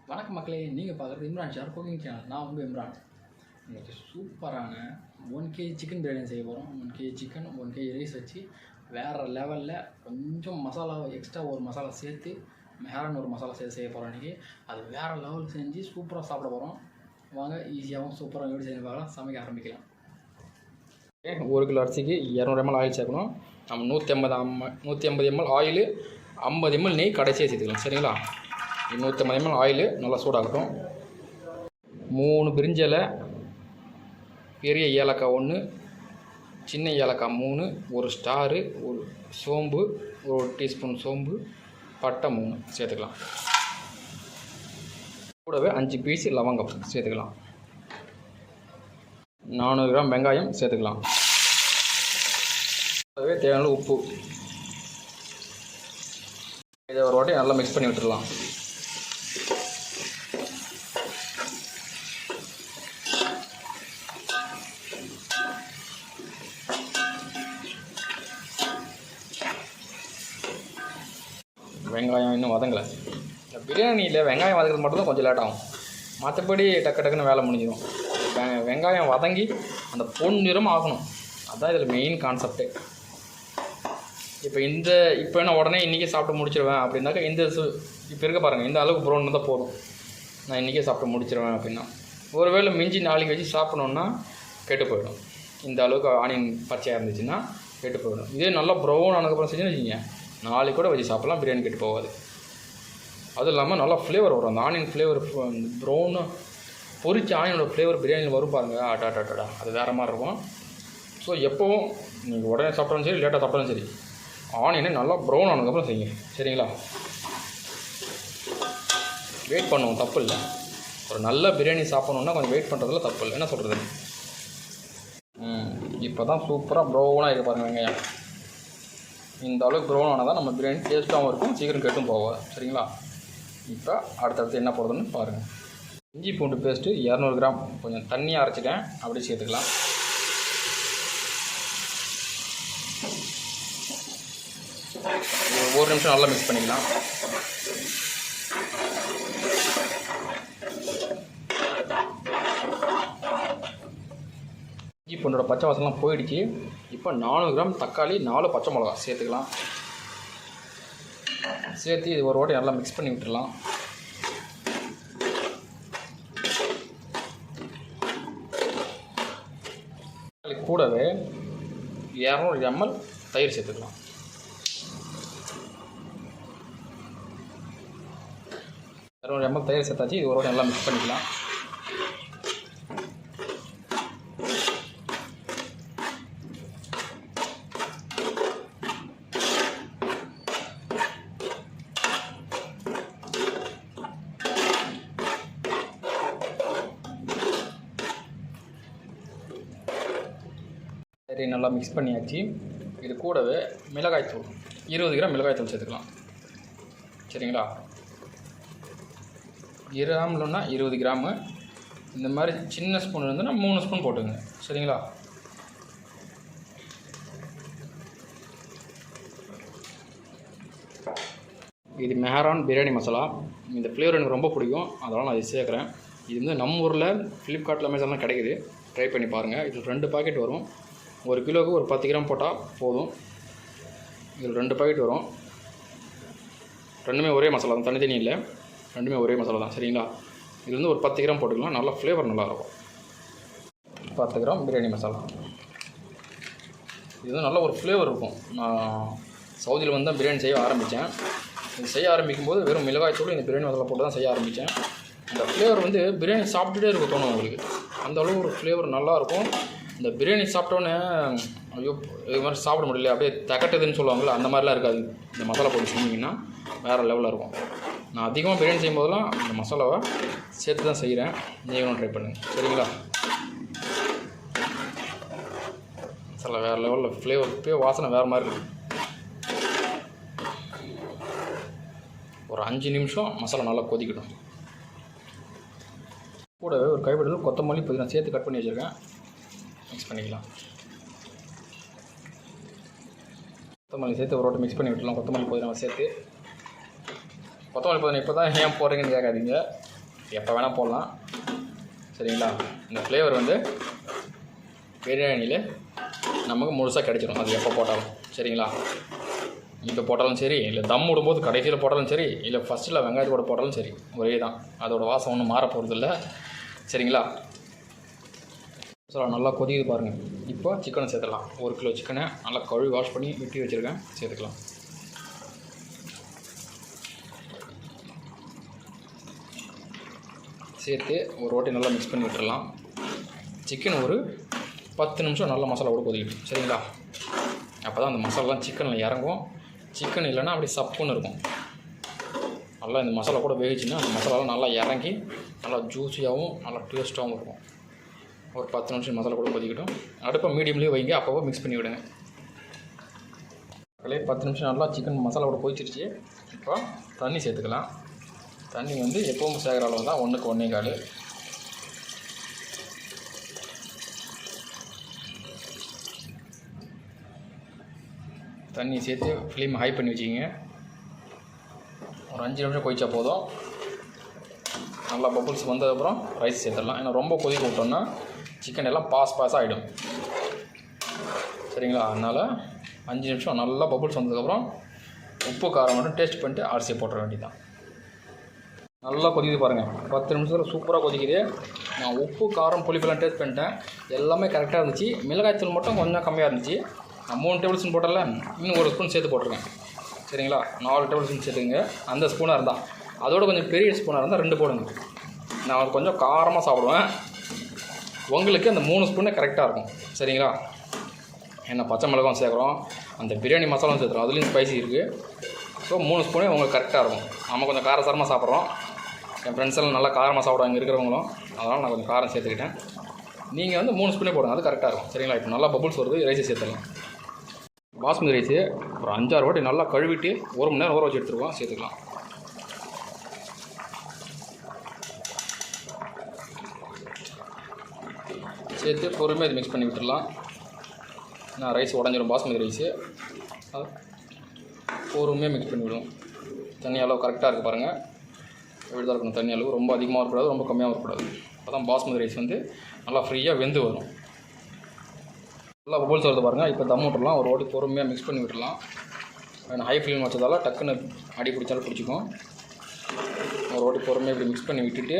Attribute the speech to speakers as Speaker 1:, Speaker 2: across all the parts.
Speaker 1: வணக்கம் மக்களே, நீங்கள் பார்க்குறது இம்ரான் ஷார் குக்கிங் சேனல். நான் உங்கள் இம்ரான். இன்றைக்கி சூப்பரான 1 kg சிக்கன் பிரியாணி செய்ய போகிறோம். 1 kg சிக்கன் 1 kg ரைஸ் வச்சு வேறு லெவலில் கொஞ்சம் மசாலா எக்ஸ்ட்ரா ஒரு மசாலா சேர்த்து மேரான ஒரு மசாலா சேர்த்து செய்ய போகிறோம். இன்றைக்கி அது வேறு லெவல் செஞ்சு சூப்பராக சாப்பிட போகிறோம். வாங்க ஈஸியாகவும் சூப்பராக எப்படி செஞ்சு பார்க்கலாம். சமைக்க ஆரம்பிக்கலாம். 1 கிலோ அரிசிக்கு 200 ml ஆயில் சேர்க்கணும். நம்ம 150 ml ஆயில், 50 ml நெய் கடைசியாக சேர்த்துக்கலாம். சரிங்களா? 150 ml ஆயில் நல்லா சூடாகட்டும். 3 பிரிஞ்சி இலை, பெரிய ஏலக்காய் 1, சின்ன ஏலக்காய் 3, ஒரு ஸ்டாரு, ஒரு சோம்பு, ஒரு டீஸ்பூன் சோம்பு, பட்டை 3 சேர்த்துக்கலாம். கூடவே 5 பீஸ் லவங்கம் சேர்த்துக்கலாம். 400 கிராம் வெங்காயம் சேர்த்துக்கலாம். கூடவே தேவையான உப்பு. இதை ஒரு வாட்டி நல்லா மிக்ஸ் பண்ணி விட்டுடலாம். வெங்காயம் இன்னும் வதங்கலை. இந்த பிரியாணியில் வெங்காயம் வதக்கிறது மட்டும்தான் கொஞ்சம் லேட் ஆகும். மற்றபடி டக்குன்னு வேலை முடிஞ்சிடும். வெங்காயம் வதங்கி அந்த பொன்னிறம் ஆகணும். அதுதான் இதில் மெயின் கான்செப்டே. இப்போ என்ன உடனே இன்றைக்கே சாப்பிட்டு முடிச்சிடுவேன் அப்படின்னாக்கா இப்போ இருக்க பாருங்கள், இந்த அளவுக்கு ப்ரௌன் தான் போதும். நான் இன்றைக்கே சாப்பிட்டு முடிச்சிடுவேன் அப்படின்னா, ஒருவேளை மிஞ்சி நாளைக்கு வச்சு சாப்பிட்ணுன்னா கெட்டு போயிடும். இந்த அளவுக்கு ஆனியன் பச்சையாக இருந்துச்சுன்னா கெட்டு போயிடும். இதே நல்லா ப்ரௌன் ஆனதுக்கப்புறம் செஞ்சுன்னு வச்சுங்க, நாளைக்கு கூட வச்சு சாப்பிட்லாம், பிரியாணி கெட்டு போகாது. அதுவும் இல்லாமல் நல்லா ஃப்ளேவர் வரும். அந்த ஆனியன் ஃப்ளேவர், ப்ரௌனு பொரிச்ச ஆனியனோட ஃப்ளேவர் பிரியாணியில் வரும் பாருங்கள். அடாடாடா, அது வேறு மாதிரி இருக்கும். ஸோ எப்போவும் நீங்கள் உடனே சாப்பிட்டாலும் சரி, லேட்டாக சாப்பிட்டாலும் சரி, ஆனியனை நல்லா ப்ரௌன் ஆனதுக்கப்புறம் செய்யுங்க. சரிங்களா? வெயிட் பண்ணுவோம், தப்பு இல்லை. ஒரு நல்ல பிரியாணி சாப்பிட்ணுன்னா கொஞ்சம் வெயிட் பண்ணுறதுல தப்பு இல்லை. என்ன சொல்கிறது? இப்போ தான் சூப்பராக ப்ரௌனாக இருக்க பாருங்கள் வெங்காயம். இந்த அளவுக்கு ப்ரௌன் ஆனால் தான் நம்ம பிரியாணி டேஸ்ட்டாகவும் இருக்கும், சீக்கிரம் கெட்டும் போகாது. சரிங்களா? இப்போ அடுத்தடுத்து என்ன போடுறதுன்னு பாருங்கள். இஞ்சி பூண்டு பேஸ்ட்டு 200 கிராம் கொஞ்சம் தண்ணியாக அரைச்சிட்டேன், அப்படியே சேர்த்துக்கலாம். ஒரு நிமிஷம் நல்லா மிக்ஸ் பண்ணிக்கலாம். இஞ்சி பூண்டோட பச்சை வாசனைலாம் போயிடுச்சு. இப்போ 400 கிராம் தக்காளி, 4 பச்சை மிளகா சேர்த்துக்கலாம். சேர்த்து இது ஒரு வாட்டி நல்லா மிக்ஸ் பண்ணி விட்டுடலாம். கூடவே 200 ml தயிர் சேர்த்துக்கலாம். 200 ml தயிர் சேர்த்தாச்சு. இது ஒரு வாட்டி நல்லா மிக்ஸ் பண்ணிக்கலாம். சரி, நல்லா மிக்ஸ் பண்ணியாச்சு. இது கூடவே மிளகாய்த்தூள் 20 கிராம் மிளகாய்த்தூள் சேர்த்துக்கலாம். சரிங்களா? கிராம்லன்னா 20 கிராமு. இந்த மாதிரி சின்ன ஸ்பூன் இருந்ததுன்னா 3 ஸ்பூன் போட்டுங்க. சரிங்களா? இது மெஹரான் பிரியாணி மசாலா. இந்த ஃப்ளேவர் எனக்கு ரொம்ப பிடிக்கும், அதனால் நான் இது சேர்க்குறேன். இது வந்து நம்ம ஊரில் ஃப்ளிப்கார்ட்டில் அமேசான்லாம் கிடைக்குது. ட்ரை பண்ணி பாருங்கள். இதில் 2 பாக்கெட் வரும். 1 கிலோவுக்கு ஒரு 10 கிராம் போட்டால் போதும். இதில் 2 பாக்கெட் வரும். ரெண்டுமே ஒரே மசாலா தான், தனித்தனி இல்லை, ரெண்டுமே ஒரே மசாலா தான். சரிங்களா? இது வந்து ஒரு 10 கிராம் போட்டுக்கலாம். நல்லா ஃப்ளேவர் நல்லாயிருக்கும். 10 கிராம் பிரியாணி மசாலா. இது வந்து நல்ல ஒரு ஃப்ளேவர் இருக்கும். நான் சவுதியில் வந்து தான் பிரியாணி செய்ய ஆரம்பித்தேன். இது செய்ய ஆரம்பிக்கும் போது வெறும் மிளகாய்த்தூள் இந்த பிரியாணி மசாலா போட்டு தான் செய்ய ஆரம்பித்தேன். இந்த ஃப்ளேவர் வந்து பிரியாணி சாப்பிட்டுட்டே இருக்க தோணும் உங்களுக்கு. அந்த அளவு ஒரு ஃப்ளேவர் நல்லாயிருக்கும். இந்த பிரியாணி சாப்பிட்டோன்னே ஐயோ இது மாதிரி சாப்பிட முடியல, அப்படியே தகட்டுதுன்னு சொல்லுவாங்கள்ல, அந்த மாதிரிலாம் இருக்காது. இந்த மசாலா போட்டு செஞ்சிங்கன்னா வேறு லெவலில் இருக்கும். நான் அதிகமாக பிரியாணி செய்யும்போதெல்லாம் இந்த மசாலாவை சேர்த்து தான் செய்கிறேன். நீங்களும் ட்ரை பண்ணுங்கள். சரிங்களா? மசாலா வேறு லெவலில் ஃப்ளேவர், இப்போயே வாசனை வேறு மாதிரி இருக்குது. ஒரு 5 நிமிஷம் மசாலா நல்லா கொதிக்கட்டும். கூடவே ஒரு கைப்பிடியில் கொத்தமல்லி புதினா சேர்த்து கட் பண்ணி வச்சுருக்கேன். மிக்ஸ் பண்ணிக்கலாம். கொத்தமல்லி சேர்த்து ஒரு வாட்டி மிக்ஸ் பண்ணி விட்டுலாம். கொத்தமல்லி புதினாவை சேர்த்து, கொத்தமல்லி புதினா இப்போ தான் ஏன் போடுறீங்கன்னு கேட்காதீங்க. எப்போ வேணால் போடலாம். சரிங்களா? இந்த ஃப்ளேவர் வந்து பிரியாணியில் நமக்கு முழுசாக கிடைச்சிடும், அது எப்போ போட்டாலும். சரிங்களா? இப்போ போட்டாலும் சரி, இல்லை தம் விடும்போது கடைசியில் போட்டாலும் சரி, இல்லை ஃபஸ்ட்டில் வெங்காயத்தோட போட்டாலும் சரி, ஒரே தான். அதோடய வாசம் ஒன்றும் மாற போகிறதில்ல. சரிங்களா? ஸோ நல்லா கொதிக்குது பாருங்கள். இப்போ சிக்கனை சேர்த்துக்கலாம். 1 கிலோ சிக்கனை நல்லா கழுவி வாஷ் பண்ணி வெட்டி வச்சுருக்கேன், சேர்த்துக்கலாம். சேர்த்து ஒரு வாட்டி நல்லா மிக்ஸ் பண்ணி விட்டுடலாம். சிக்கன் ஒரு 10 நிமிஷம் நல்லா மசாலா கூட கொதிக்கட்டும். சரிங்களா? அப்போ தான் அந்த மசாலாலாம் சிக்கனில் இறங்கும். சிக்கன் இல்லைன்னா அப்படி சப்புன்னு இருக்கும். நல்லா இந்த மசாலா கூட வேகிச்சுன்னா அந்த மசாலாலாம் நல்லா இறங்கி நல்லா ஜூஸியாகவும் நல்லா டேஸ்ட்டாகவும் இருக்கும். ஒரு 10 நிமிஷம் மசாலா கூட கொதிக்கட்டும். அடுப்பை மீடியம்லேயே வைங்க, அப்போ மிக்ஸ் பண்ணி விடுங்க. அதிலே 10 நிமிஷம் நல்லா சிக்கன் மசாலாவோட கொதிச்சிருச்சு. இப்போ தண்ணி சேர்த்துக்கலாம். தண்ணி வந்து எப்பவும் சேர்க்குற அளவு தான், 1க்கு 1.25. தண்ணி சேர்த்து ஃப்ளேம் ஹை பண்ணி வச்சுக்கிங்க. ஒரு 5 நிமிஷம் கொதிச்சா போதும். நல்லா பபுள்ஸ் வந்ததுக்கப்புறம் ரைஸ் சேர்த்துடலாம். ஏன்னா ரொம்ப கொதிக்க விட்டோம்னா சிக்கன் எல்லாம் பாஸ் ஆகிடும். சரிங்களா? அதனால் 5 நிமிஷம் நல்லா பபுள்ஸ் வந்ததுக்கப்புறம் உப்பு காரம் மட்டும் டேஸ்ட் பண்ணிட்டு அரிசியை போட்டுற வேண்டியதான். நல்லா கொதிக்குது பாருங்கள். 10 நிமிஷத்தில் சூப்பராக கொதிக்குது. நான் உப்பு காரம் புளிப்பெல்லாம் டேஸ்ட் பண்ணிட்டேன், எல்லாமே கரெக்டாக இருந்துச்சு. மிளகாய்த்தூள் மட்டும் கொஞ்சம் கம்மியாக இருந்துச்சு. நான் 3 டேபிள் ஸ்பூன் போட்டல, இன்னும் 1 ஸ்பூன் சேர்த்து போட்டிருக்கேன். சரிங்களா? 4 டேபிள் ஸ்பூன் சேர்த்துங்க. அந்த ஸ்பூனாக இருந்தால், அதோட கொஞ்சம் பெரிய ஸ்பூனாக இருந்தால் 2 போடுங்க. நான் கொஞ்சம் காரமாக சாப்பிடுவேன், உங்களுக்கு அந்த 3 ஸ்பூனே கரெக்டாக இருக்கும். சரிங்களா? ஏன்னா பச்சை மிளகாவும் சேர்க்குறோம், அந்த பிரியாணி மசாலாவும் சேர்த்துறோம், அதுலேயும் ஸ்பைசி இருக்குது. ஸோ 3 ஸ்பூனே உங்களுக்கு கரெக்டாக இருக்கும். நம்ம கொஞ்சம் காரசாரமாக சாப்பிட்றோம், என் ஃப்ரெண்ட்ஸ் எல்லாம் நல்லா காரமாக சாப்பிடுவாங்க இருக்கிறவங்களும், அதனால் நான் கொஞ்சம் காரம் சேர்த்துக்கிட்டேன். நீங்கள் வந்து 3 ஸ்பூனே போடுங்க, அது கரெக்டாக இருக்கும். சரிங்களா? இப்போ நல்லா பபுள்ஸ் வருது, ரைஸை சேர்த்துக்கலாம். பாஸ்மதி ரைஸு ஒரு 5-6 வாட்டி நல்லா கழுவிட்டு 1 மணி நேரம் ஊற வச்சு எடுத்துருவோம், சேர்த்துக்கலாம். சேர்த்து பொறுமையாக இது மிக்ஸ் பண்ணி விட்டுடலாம். நான் ரைஸ் உடஞ்சிடும், பாஸ்மதி ரைஸு. அது பொறுமையாக மிக்ஸ் பண்ணி விடுவோம். தண்ணி அளவு கரெக்டாக இருக்குது பாருங்கள். எப்படி தான் இருக்கணும் தண்ணி அளவு, ரொம்ப அதிகமாக இருக்கக்கூடாது, ரொம்ப கம்மியாகவும் இருக்கக்கூடாது. அப்போ தான் பாஸ்மதி ரைஸ் வந்து நல்லா ஃப்ரீயாக வெந்து வரும். நல்லா பபுள்ஸ் வருது பாருங்கள். இப்போ தம் விட்டுடலாம். ஒரு வாட்டி பொறுமையாக மிக்ஸ் பண்ணி விட்டுடலாம். ஹை ஃப்ளேம் வச்சதால் டக்குன்னு அடி பிடிச்சாலும் பிடிச்சிக்கும். ஒரு வாட்டி பொறுமையாக இப்படி மிக்ஸ் பண்ணி விட்டுட்டு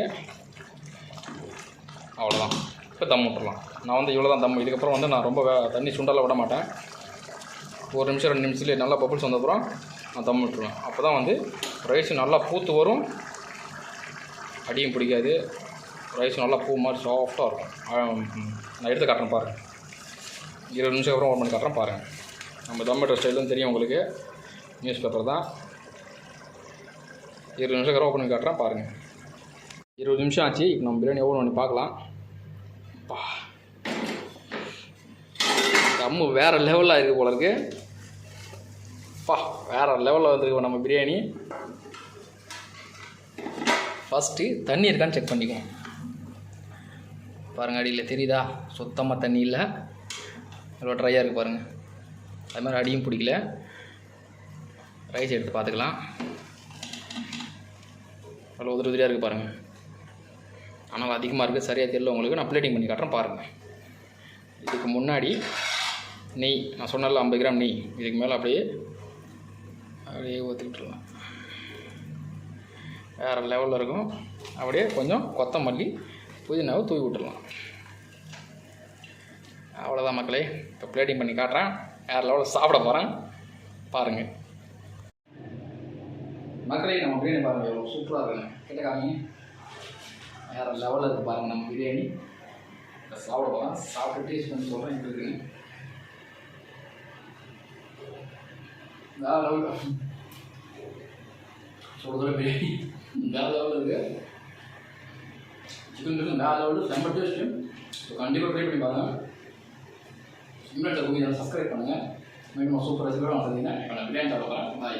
Speaker 1: அவ்வளோதான். இப்போ தம் விட்டுடலாம். நான் வந்து இவ்வளோ தான் தம். இதுக்கப்புறம் வந்து நான் ரொம்ப தண்ணி சுண்டலாம் விட மாட்டேன். 1 நிமிஷம் 2 நிமிஷத்துலேயே நல்லா பபுள்ஸ் வந்தப்புறம் நான் தம் விட்டுருவேன். அப்போ தான் வந்து ரைஸ் நல்லா பூத்து வரும், அடியும் பிடிக்காது. ரைஸ் நல்லா பூ மாதிரி சாஃப்டாக இருக்கும். நான் எடுத்து காட்டுறேன் பாருங்கள். 20 நிமிஷம் அப்புறம் ஓப்பன் பண்ணி காட்டுறேன் பாருங்கள். நம்ம தம் விட்டுற ஸ்டைலும் தெரியும் உங்களுக்கு, நியூஸ் பேப்பர் தான். 20 நிமிஷம் ஓப்பன் பண்ணி காட்டுறேன் பாருங்கள். 20 நிமிஷம் ஆச்சு. இப்போ நம்ம பிரியாணி ஓப்பன் பண்ணி பார்க்கலாம். தம்மு வேறு லெவலில் இருக்குது போல இருக்குது. வேறு லெவலில் வந்துருக்கு நம்ம பிரியாணி. ஃபஸ்ட்டு தண்ணி இருக்கான்னு செக் பண்ணிக்கோங்க. பாருங்கள், அடியில் தெரியுதா? சுத்தமாக தண்ணி இல்லை, இவ்வளோ ட்ரையாக இருக்குது பாருங்கள். அது மாதிரி அடியும் பிடிக்கல. ரைஸ் எடுத்து பார்த்துக்கலாம். அவ்வளோ உதிரியாக இருக்குது பாருங்கள். ஆனால் அதிகமாக இருக்குது, சரியாக தெரியல உங்களுக்கு. நான் பிளேட்டிங் பண்ணி காட்டுறேன் பாருங்கள். இதுக்கு முன்னாடி நெய், நான் சொன்னால 50 கிராம் நெய், இதுக்கு மேலே அப்படியே ஊற்றிக்கிட்டுலாம். வேறு லெவலில் இருக்கும். அப்படியே கொஞ்சம் கொத்தமல்லி புதினாவை தூவி விட்டுடலாம். அவ்வளோதான் மக்களே. இப்போ பிளேட்டிங் பண்ணி காட்டுறேன். வேறு லெவலில் சாப்பிட போகிறேன் பாருங்கள். மக்களே, நம்ம பிரியாணி பாருங்கள் எவ்வளோ சூப்பராக இருக்குங்க. கிட்ட காமிங்க. வேறு லெவலில் இருக்குது பாருங்கள் நம்ம பிரியாணி. இப்போ சாப்பிட போகிறேன். சாப்பிட்டு டேஸ்ட் பண்ணி சொல்கிறேன் எப்படி இருக்குங்க. வேறு லெவலில் சொல்கிற பிரியாணி வேறு லெவலில் இருக்குது. சிக்கன் இருக்குது வேறு லெவலில் செம்ம டேஸ்ட்டு. ஸோ கண்டிப்பாக ட்ரை பண்ணி பாருங்கள். சிம்லெட்டில் போய் சப்ஸ்கிரைப் பண்ணுங்கள். மீண்டும் சூப்பர் ரெசிபியோட நான் பார்த்தீங்கன்னா இப்போ நான் பிரியாணி சாப்பிட போகிறேன். பாய்.